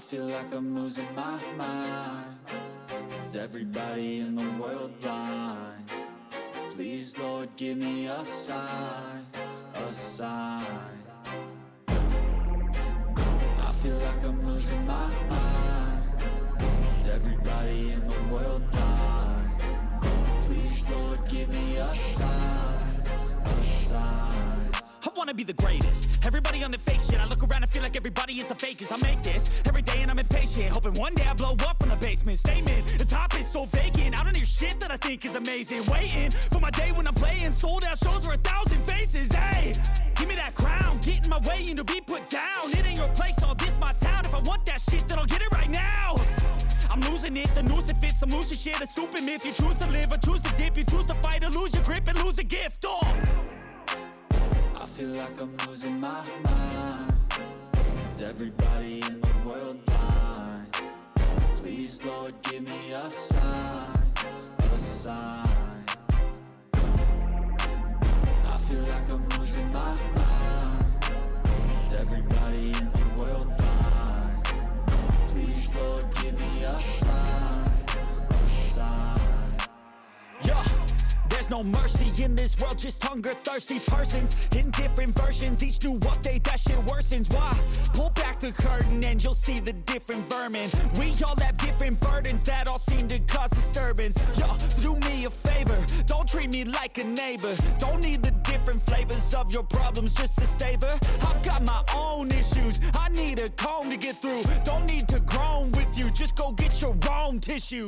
feel like I'm losing my mind. Is everybody in the world blind? Please, Lord, give me a sign, a sign. I feel like I'm losing my mind. Is everybody in the world blind? Please, Lord, give me a sign, a sign. I wanna be the greatest. Everybody on the fake shit. I look around and feel like everybody is the fakest. I make this every day and I'm impatient, hoping one day I blow up from the basement. Statement, the top is so vacant. I don't hear shit that I think is amazing. Waiting for my day when I'm playing sold out shows for 1,000 faces. Hey, give me that crown, get in my way and to be put down. It ain't your place, all this my town. If I want that shit, then I'll get it right now. I'm losing it, the noose it fits. I'm losing shit, a stupid myth. You choose to live or choose to dip. You choose to fight or lose your grip and lose a gift. I feel like I'm losing my mind. Is everybody in the world blind? Please, Lord, give me a sign, a sign. I feel like I'm losing my mind. Is everybody in the world blind? Please, Lord, give me a sign, a sign. Yeah. There's no mercy in this world, just hunger-thirsty persons in different versions, each new update, that shit worsens. Why? Pull back the curtain and you'll see the different vermin. We all have different burdens that all seem to cause disturbance. Yo, so do me a favor, don't treat me like a neighbor. Don't need the different flavors of your problems just to savor. I've got my own issues, I need a comb to get through. Don't need to groan with you, just go get your own tissue.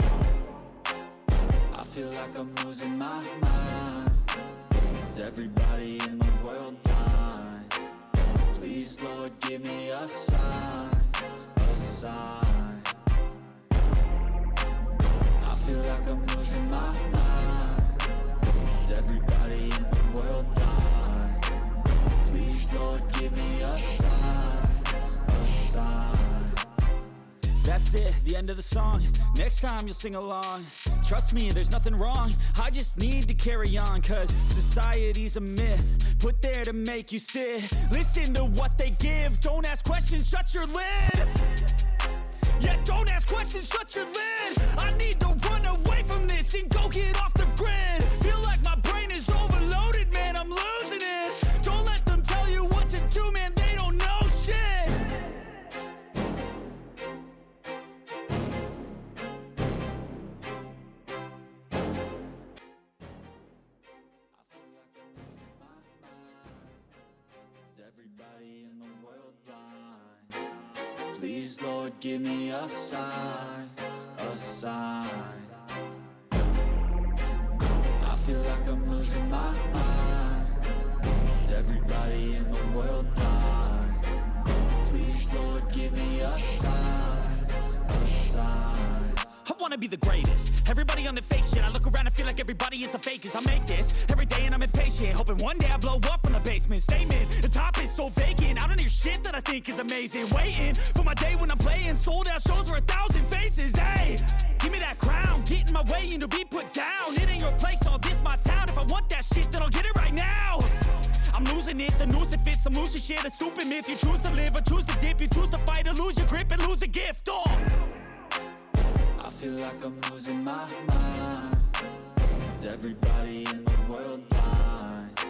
I feel like I'm losing my mind. Is everybody in the world blind? Please, Lord, give me a sign, a sign. I feel like I'm losing my mind. Is everybody in the world blind? Please, Lord, give me a sign, a sign. That's it, the end of the song. Next time you'll sing along. Trust me, there's nothing wrong. I just need to carry on, cause society's a myth put there to make you sit. Listen to what they give. Don't ask questions, shut your lid. Yeah, don't ask questions, shut your lid. I need to run away from this and go get off the grid. Feel like my brain is overloaded, man, I'm losing it. Don't let them tell you what to do, man, they don't know shit. Is everybody in the world blind? Please, Lord, give me a sign, a sign. I feel like I'm losing my mind. Is everybody in the world blind? Please, Lord, give me a sign, a sign. I wanna be the greatest. Everybody on the fake shit. I look around and feel like everybody is the fakest. I make this every day and I'm impatient, hoping one day I blow up from the basement. Statement, the top is so vacant. I don't hear shit that I think is amazing. Waiting for my day when I'm playing sold out shows for 1,000 faces. Hey, give me that crown, get in my way and to be put down. It ain't your place, all this my town. If I want that shit, then I'll get it right now. I'm losing it, the noose it fits. I'm losing shit, a stupid myth. You choose to live or choose to dip. You choose to fight or lose your grip and lose a gift. I feel like I'm losing my mind. Is everybody in the world blind?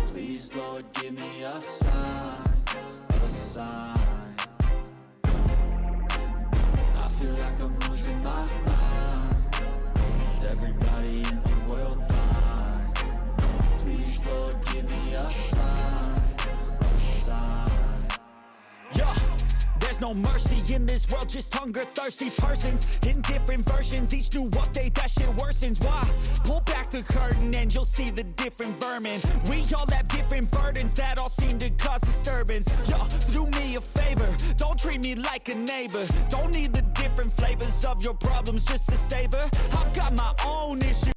Please, Lord, give me a sign, a sign. I feel like I'm losing my mind. Is everybody in the world blind? Please, Lord, give me a sign, a sign. Yeah. There's no mercy in this world, just hunger-thirsty persons in different versions, each new update, that shit worsens. Why? Pull back the curtain and you'll see the different vermin. We all have different burdens that all seem to cause disturbance. Yo, so do me a favor, don't treat me like a neighbor. Don't need the different flavors of your problems just to savor. I've got my own issues.